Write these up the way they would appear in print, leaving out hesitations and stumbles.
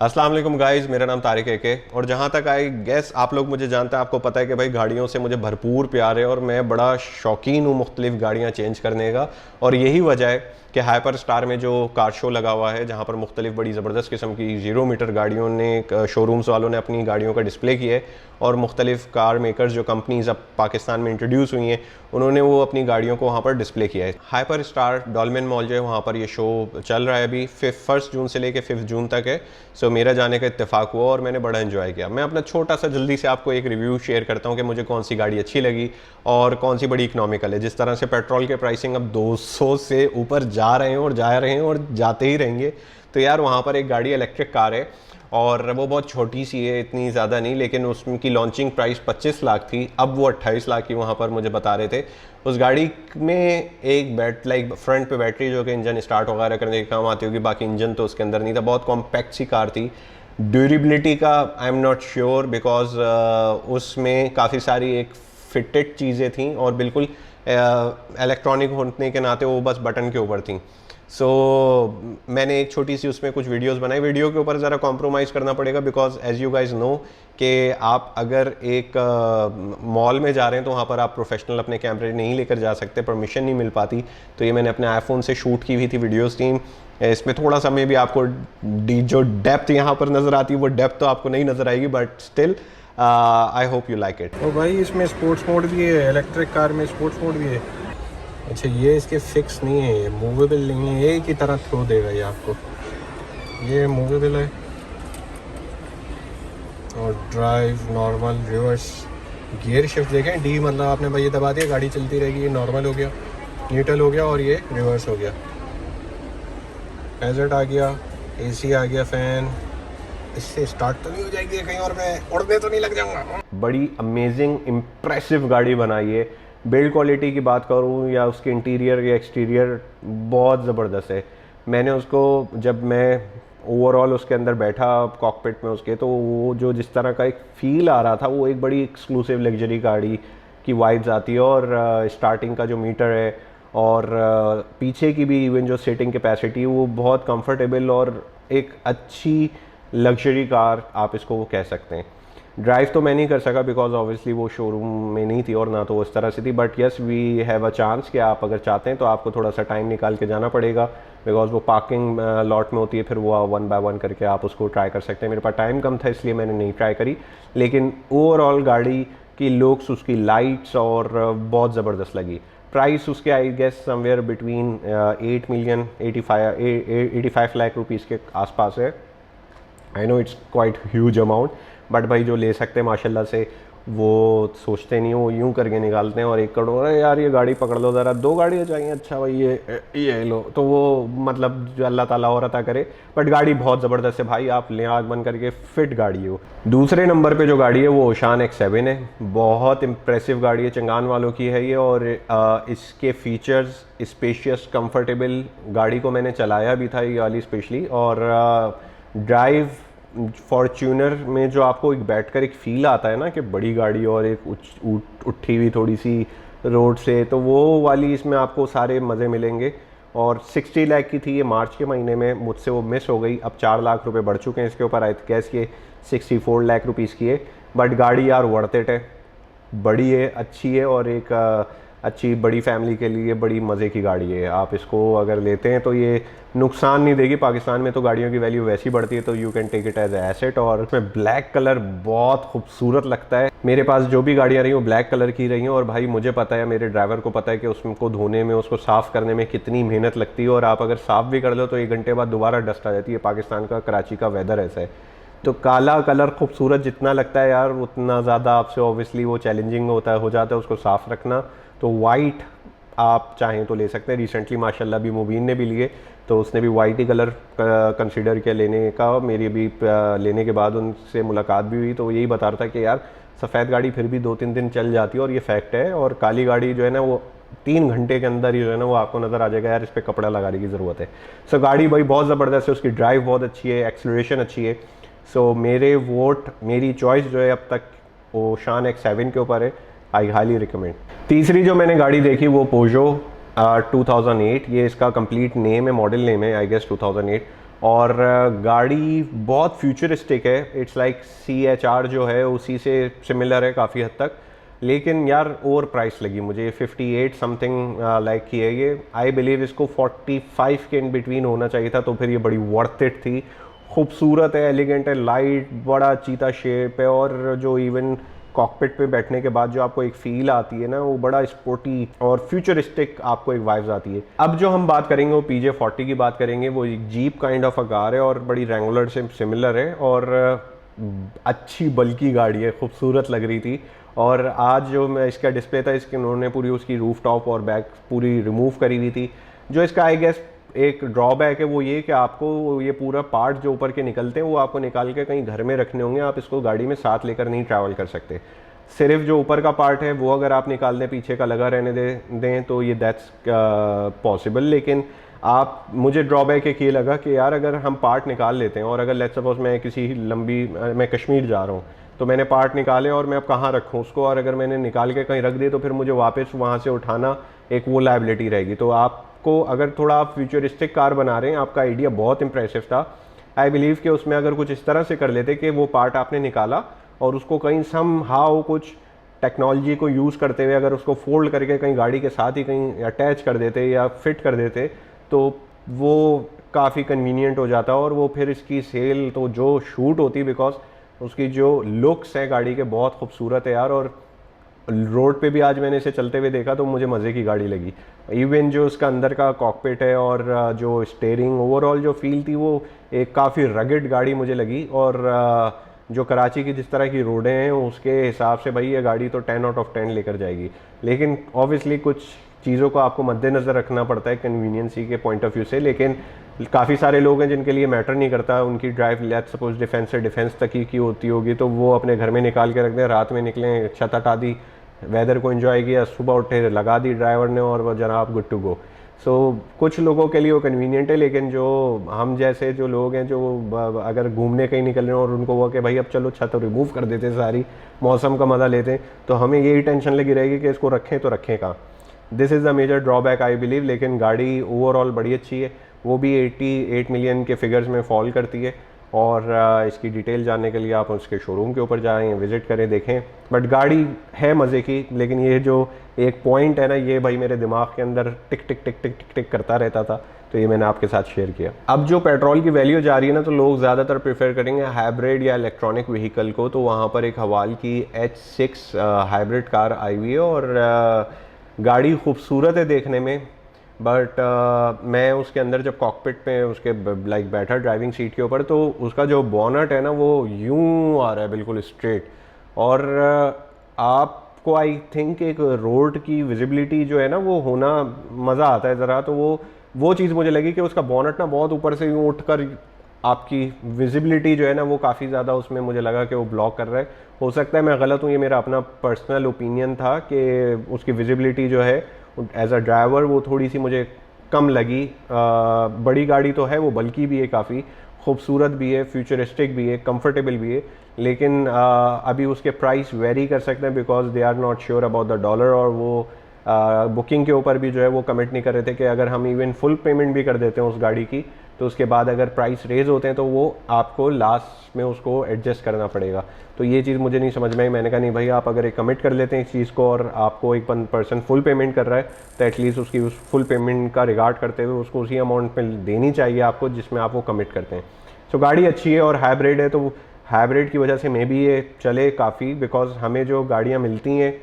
अस्सलाम वालेकुम गाइस, मेरा नाम तारिक है और जहाँ तक आई गेस आप लोग मुझे जानते हैं, आपको पता है कि भाई गाड़ियों से मुझे भरपूर प्यार है और मैं बड़ा शौकीन हूँ मुख्तलिफ गाड़ियाँ चेंज करने का। और यही वजह है कि हाइपर स्टार में जो कार शो लगा हुआ है, जहाँ पर मुख्तलिफ बड़ी ज़बरदस्त किस्म की 0 मीटर गाड़ियों ने शोरूम्स वालों ने अपनी गाड़ियों का डिस्प्ले किया है। और मुख्तलिफ कार मेकर्स जो कंपनीज अब पाकिस्तान में इंट्रोड्यूस हुई हैं, उन्होंने वो अपनी गाड़ियों को वहाँ पर डिस्प्ले किया है। हाइपर स्टार डॉल्मेन मॉल जो है, वहाँ पर ये शो चल रहा है अभी 1 जून से लेकर 5 जून तक है। सो मेरा जाने का इत्तेफाक हुआ और मैंने बड़ा एंजॉय किया। मैं अपना छोटा सा जल्दी से आपको एक रिव्यू शेयर करता हूँ कि मुझे कौन सी गाड़ी अच्छी लगी और कौन सी बड़ी इकोनॉमिकल है। जिस तरह से पेट्रोल के प्राइसिंग अब 200 से ऊपर जा रहे हैं और जाते ही रहेंगे, तो यार वहाँ पर एक गाड़ी इलेक्ट्रिक कार है और वो बहुत छोटी सी है, इतनी ज़्यादा नहीं, लेकिन उसकी लॉन्चिंग प्राइस 25 लाख थी। अब वो 28 लाख की वहाँ पर मुझे बता रहे थे। उस गाड़ी में एक फ्रंट पे बैटरी जो कि इंजन स्टार्ट वगैरह करने के काम आती होगी, बाकी इंजन तो उसके अंदर नहीं था। बहुत कॉम्पैक्ट सी कार थी। ड्यूरेबिलिटी का I am not sure because उसमें काफ़ी सारी एक फिटेड चीज़ें थी और बिल्कुल इलेक्ट्रॉनिक होने के नाते वो बस बटन के ऊपर थी। मैंने एक छोटी सी उसमें कुछ वीडियोस बनाई। वीडियो के ऊपर ज़रा कॉम्प्रोमाइज़ करना पड़ेगा because as you guys know कि आप अगर एक मॉल में जा रहे हैं तो वहाँ पर आप प्रोफेशनल अपने कैमरे नहीं लेकर जा सकते, परमिशन नहीं मिल पाती। तो ये मैंने अपने आईफोन से शूट की हुई थी वीडियोस टीम। इसमें थोड़ा सा में भी आपको जो डेप्थ यहाँ पर नज़र आती है वो डेप्थ तो आपको नहीं नज़र आएगी, but still I hope you like it. तो भाई इसमें स्पोर्ट्स मोड भी है, इलेक्ट्रिक कार में स्पोर्ट्स मोड भी है। अच्छा, ये इसके फिक्स नहीं है, ये मूवेबल नहीं है, एक ही तरह थ्रो देगा ये आपको। ये मूवेबल है और drive, normal, reverse, gear shift देखें, डी मतलब आपने भाई ये दबा दिया, गाड़ी चलती रहेगी। ये नॉर्मल हो गया, न्यूट्रल हो गया और ये रिवर्स हो गया। एजेट आ गया, एसी आ गया, फैन। इससे स्टार्ट तो नहीं हो जाएगी कहीं और मैं उड़ने तो नहीं लग जाऊंगा। बड़ी अमेजिंग इम्प्रेसिव गाड़ी बनाई है। बिल्ड क्वालिटी की बात करूँ या उसके इंटीरियर या एक्सटीरियर, बहुत ज़बरदस्त है। मैंने उसको जब मैं ओवरऑल उसके अंदर बैठा कॉकपिट में उसके, तो वो जो जिस तरह का एक फ़ील आ रहा था, वो एक बड़ी एक्सक्लूसिव लग्जरी गाड़ी की वाइब्स आती है। और स्टार्टिंग का जो मीटर है और पीछे की भी इवन जो सीटिंग कैपेसिटी, वो बहुत कंफर्टेबल और एक अच्छी लग्जरी कार आप इसको कह सकते हैं। ड्राइव तो मैं नहीं कर सका बिकॉज ऑब्वियसली वो शोरूम में नहीं थी और ना तो उस तरह से थी, but yes we have a chance कि आप अगर चाहते हैं तो आपको थोड़ा सा टाइम निकाल के जाना पड़ेगा बिकॉज वो पार्किंग लॉट में होती है, फिर वो 1 बाय 1 करके आप उसको ट्राई कर सकते हैं। मेरे पास टाइम कम था इसलिए मैंने नहीं ट्राई करी, लेकिन ओवरऑल गाड़ी की लुक्स, उसकी लाइट्स और बहुत ज़बरदस्त लगी। प्राइस उसके I guess somewhere between 85 lakh rupees के आसपास है। I know it's quite huge amount, but भाई जो ले सकते हैं माशाल्लाह से वो सोचते नहीं, वो यूं करके निकालते हैं। और 1 करोड़, अरे यार ये गाड़ी पकड़ लो ज़रा, 2 गाड़ियाँ चाहिए, अच्छा भाई ये लो, तो वो मतलब जो अल्लाह ताला और अता करे। बट गाड़ी बहुत ज़बरदस्त है भाई, आप ले आग बंद करके फिट गाड़ी हो। दूसरे नंबर पे जो गाड़ी है वो ओशान X7 है। बहुत इम्प्रेसिव गाड़ी है, चंगान वालों की है ये। और इसके फीचर्स स्पेशियस, कंफर्टेबल, गाड़ी को मैंने चलाया भी था ये वाली स्पेशली। और ड्राइव फॉर्च्यूनर में जो आपको एक बैठकर एक फ़ील आता है ना कि बड़ी गाड़ी और एक उठी हुई थोड़ी सी रोड से, तो वो वाली इसमें आपको सारे मज़े मिलेंगे। और 60 लाख की थी ये मार्च के महीने में, मुझसे वो मिस हो गई। अब 4 लाख रुपए बढ़ चुके हैं इसके ऊपर, आई गैस ये 64 लाख रुपीज़ की है। बट गाड़ी यार वर्थ इट है, बड़ी है, अच्छी है और एक अच्छी बड़ी फैमिली के लिए बड़ी मज़े की गाड़ी है। आप इसको अगर लेते हैं तो ये नुकसान नहीं देगी। पाकिस्तान में तो गाड़ियों की वैल्यू वैसी बढ़ती है, तो you can take it as asset. और इसमें ब्लैक कलर बहुत खूबसूरत लगता है। मेरे पास जो भी गाड़ियाँ रही वो ब्लैक कलर की रही हैं और भाई मुझे पता है, मेरे ड्राइवर को पता है कि उसको धोने में, उसको साफ़ करने में कितनी मेहनत लगती है। और आप अगर साफ़ भी कर लो तो 1 घंटे बाद दोबारा डस्ट आ जाती है। पाकिस्तान का, कराची का वेदर ऐसा है। तो काला कलर खूबसूरत जितना लगता है यार, उतना ज़्यादा आपसे ऑब्वियसली वो चैलेंजिंग हो जाता है उसको साफ़ रखना। तो वाइट आप चाहें तो ले सकते हैं। रिसेंटली माशाल्लाह भी मुबीन ने भी लिए, तो उसने भी वाइट ही कलर कंसीडर किया लेने का। मेरी भी लेने के बाद उनसे मुलाकात भी हुई, तो वो यही बता रहा था कि यार सफ़ेद गाड़ी फिर भी 2-3 दिन चल जाती है और ये फैक्ट है। और काली गाड़ी जो है ना, वो 3 घंटे के अंदर ही जो है ना, वो आपको नज़र आ जाएगा यार इस पर कपड़ा लगाने की ज़रूरत है। सो गाड़ी भाई बहुत ज़बरदस्त है, उसकी ड्राइव बहुत अच्छी है, एक्सेलरेशन अच्छी है। सो मेरी चॉइस जो है अब तक वो ओशान X7 के ऊपर है। I highly recommend. तीसरी जो मैंने गाड़ी देखी वो पोजो 2008, ये इसका कंप्लीट नेम है, मॉडल नेम है आई गेस 2008। और गाड़ी बहुत फ्यूचरिस्टिक है, इट्स लाइक CHR जो है उसी से सिमिलर है काफ़ी हद तक, लेकिन यार ओवर प्राइस लगी मुझे। 58 समथिंग लाइक की है ये, आई बिलीव इसको 45 के इन बिटवीन होना चाहिए था, तो फिर ये बड़ी वर्थ इट थी। खूबसूरत है, एलिगेंट है, लाइट, बड़ा चीता शेप है, और जो इवन कॉकपिट पे बैठने के बाद जो आपको एक फील आती है ना, वो बड़ा स्पोर्टी और फ्यूचरिस्टिक आपको एक वाइब्स आती है। अब जो हम बात करेंगे वो PJ40 की बात करेंगे। वो एक jeep kind of a car है और बड़ी रेंगुलर से सिमिलर है, और अच्छी बल्की गाड़ी है, खूबसूरत लग रही थी। और आज जो मैं इसका डिस्प्ले था, इसके उन्होंने पूरी उसकी रूफ टॉप और बैक पूरी रिमूव करी हुई थी। जो इसका आई गेस एक ड्रॉबैक है वो ये कि आपको ये पूरा पार्ट जो ऊपर के निकलते हैं वो आपको निकाल के कहीं घर में रखने होंगे, आप इसको गाड़ी में साथ लेकर नहीं ट्रैवल कर सकते। सिर्फ जो ऊपर का पार्ट है वो अगर आप निकाल दें, पीछे का लगा रहने दें तो ये दैट्स पॉसिबल। लेकिन आप, मुझे ड्रॉबैक एक ये लगा कि यार अगर हम पार्ट निकाल लेते हैं, और अगर लेट्स सपोज मैं मैं कश्मीर जा रहा हूँ, तो मैंने पार्ट निकाले और मैं अब कहाँ रखूँ उसको, और अगर मैंने निकाल के कहीं रख दिए तो फिर मुझे वापस वहाँ से उठाना एक वो लायबिलिटी रहेगी। तो आपको अगर थोड़ा आप फ्यूचरिस्टिक कार बना रहे हैं, आपका आइडिया बहुत इंप्रेसिव था, आई बिलीव कि उसमें अगर कुछ इस तरह से कर लेते कि वो पार्ट आपने निकाला और उसको कहीं सम हाउ कुछ टेक्नोलॉजी को यूज़ करते हुए अगर उसको फोल्ड करके कहीं गाड़ी के साथ ही कहीं अटैच कर देते या फिट कर देते, तो वो काफ़ी कन्वीनियंट हो जाता। और वो फिर इसकी सेल तो जो शूट होती, बिकॉज उसकी जो लुक्स हैं गाड़ी के बहुत खूबसूरत है यार। और रोड पे भी आज मैंने इसे चलते हुए देखा तो मुझे मज़े की गाड़ी लगी। इवन जो उसका अंदर का कॉकपिट है और जो स्टेयरिंग, ओवरऑल जो फील थी वो एक काफ़ी रगेड गाड़ी मुझे लगी। और जो कराची की जिस तरह की रोडें हैं उसके हिसाब से भाई ये गाड़ी तो 10 आउट ऑफ 10 लेकर जाएगी। लेकिन ऑब्वियसली कुछ चीज़ों को आपको मद्देनज़र रखना पड़ता है कन्वीनियंसी के पॉइंट ऑफ व्यू से। लेकिन काफ़ी सारे लोग हैं जिनके लिए मैटर नहीं करता, उनकी ड्राइव लेट्स सपोज डिफेंस से डिफेंस तक ही की होती होगी, तो वो अपने घर में निकाल के रख दें, रात में निकलें, छत हटा दी, वेदर को एंजॉय किया, सुबह उठे लगा दी ड्राइवर ने और वो जनाब गुड टू गो। सो कुछ लोगों के लिए वो कन्वीनियंट है, लेकिन जो हम जैसे जो लोग हैं जो अगर घूमने कहीं निकल रहे हैं और उनको वो कि भाई अब चलो छत रिमूव कर देते हैं सारी, मौसम का मज़ा लेते हैं, तो हमें यही टेंशन लगी रहेगी कि इसको रखें तो रखें कहाँ। This is the major drawback I believe. लेकिन गाड़ी ओवरऑल बड़ी अच्छी है, वो भी 88 मिलियन के फिगर्स में फॉल करती है। और इसकी डिटेल जानने के लिए आप उसके शोरूम के ऊपर जाएं, विज़िट करें, देखें। बट गाड़ी है मज़े की, लेकिन ये जो एक पॉइंट है ना, ये भाई मेरे दिमाग के अंदर टिक टिक टिक टिक टिक टिक करता रहता था, तो ये मैंने आपके साथ शेयर किया। अब जो पेट्रोल की वैल्यू जा रही है ना, तो लोग ज़्यादातर प्रेफर करेंगे हाइब्रिड या इलेक्ट्रॉनिक व्हीकल को। तो वहाँ पर एक हवाल की H6 हाइब्रिड कार आई हुई है, और गाड़ी खूबसूरत है देखने में। बट मैं उसके अंदर जब कॉकपिट पे उसके लाइक बैठा ड्राइविंग सीट के ऊपर, तो उसका जो बोनट है ना वो यूं आ रहा है बिल्कुल स्ट्रेट। और आपको आई थिंक एक रोड की विजिबिलिटी जो है ना वो होना, मज़ा आता है ज़रा। तो वो चीज़ मुझे लगी कि उसका बोनट ना बहुत ऊपर से यूँ उठ कर आपकी विजिबिलिटी जो है ना वो काफ़ी ज़्यादा उसमें मुझे लगा कि वो ब्लॉक कर रहा है। हो सकता है मैं गलत हूँ, ये मेरा अपना पर्सनल ओपिनियन था कि उसकी विजिबिलिटी जो है एज अ ड्राइवर वो थोड़ी सी मुझे कम लगी। बड़ी गाड़ी तो है, वो बल्कि भी है, काफ़ी खूबसूरत भी है, फ्यूचरिस्टिक भी है, कंफर्टेबल भी है। लेकिन अभी उसके प्राइस वेरी कर सकते हैं because they are not sure about the dollar. और वो बुकिंग के ऊपर भी जो है वो कमिट नहीं कर रहे थे कि अगर हम इवन फुल पेमेंट भी कर देते हैं उस गाड़ी की, तो उसके बाद अगर प्राइस रेज होते हैं तो वो आपको लास्ट में उसको एडजस्ट करना पड़ेगा। तो ये चीज़ मुझे नहीं समझ में आई। मैंने कहा नहीं भाई, आप अगर एक कमिट कर लेते हैं इस चीज़ को और आपको एक पर्सन फुल पेमेंट कर रहा है, तो एटलीस्ट उसकी उस फुल पेमेंट का रिगार्ड करते हुए उसको उसी अमाउंट में देनी चाहिए आपको जिसमें आप वो कमिट करते हैं। सो गाड़ी अच्छी है और हाइब्रिड है, तो हाइब्रिड की वजह से मे भी ये चले काफ़ी। बिकॉज हमें जो गाड़ियाँ मिलती हैं,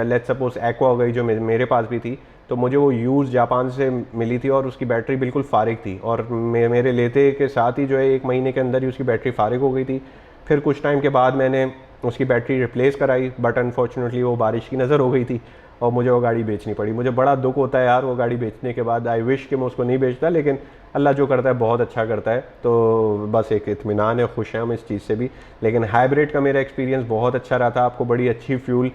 लेट्स सपोज एक्वा हो गई जो मेरे पास भी थी, तो मुझे वो यूज़ जापान से मिली थी और उसकी बैटरी बिल्कुल फारिग थी। और मेरे लेते के साथ ही जो है 1 महीने के अंदर ही उसकी बैटरी फारिग हो गई थी। फिर कुछ टाइम के बाद मैंने उसकी बैटरी रिप्लेस कराई, बट अनफॉर्चुनेटली वो बारिश की नज़र हो गई थी और मुझे वो गाड़ी बेचनी पड़ी। मुझे बड़ा दुख होता है यार वो गाड़ी बेचने के बाद। आई विश कि मैं उसको नहीं बेचता, लेकिन अल्लाह जो करता है बहुत अच्छा करता है। तो बस एक इत्मीनान है, खुश हैं हम इस चीज़ से भी। लेकिन हाइब्रिड का मेरा एक्सपीरियंस बहुत अच्छा रहा था। आपको बड़ी अच्छी फ्यूल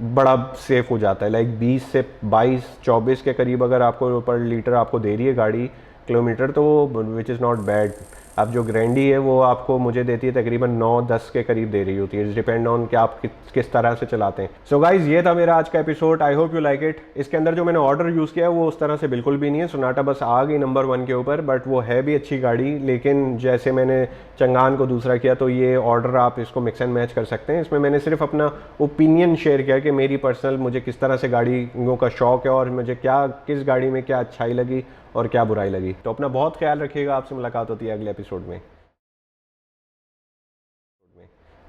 बड़ा सेफ़ हो जाता है, लाइक 20 से 22-24 के करीब अगर आपको पर लीटर आपको दे रही है गाड़ी किलोमीटर, तो विच इज़ नॉट बैड। अब जो ग्रैंडी है वो आपको मुझे देती है तकरीबन 9-10 के करीब दे रही होती है, डिपेंड ऑन कि आप किस तरह से चलाते हैं। सो गाइज ये था मेरा आज का episode, I hope you like it. इसके अंदर जो मैंने ऑर्डर यूज़ किया है वो उस तरह से बिल्कुल भी नहीं है, सोनाटा बस आ गई नंबर 1 के ऊपर, बट वो है भी अच्छी गाड़ी। लेकिन जैसे मैंने चंगान को दूसरा किया तो ये ऑर्डर आप इसको मिक्स एंड मैच कर सकते हैं। इसमें मैंने सिर्फ अपना ओपिनियन शेयर किया कि मेरी पर्सनल मुझे किस तरह से गाड़ियों का शौक है और मुझे क्या किस गाड़ी में क्या अच्छाई लगी और क्या बुराई लगी। तो अपना बहुत ख्याल रखिएगा, आपसे मुलाकात होती है अगले एपिसोड में।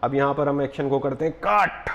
अब यहाँ पर हम एक्शन को करते हैं काट।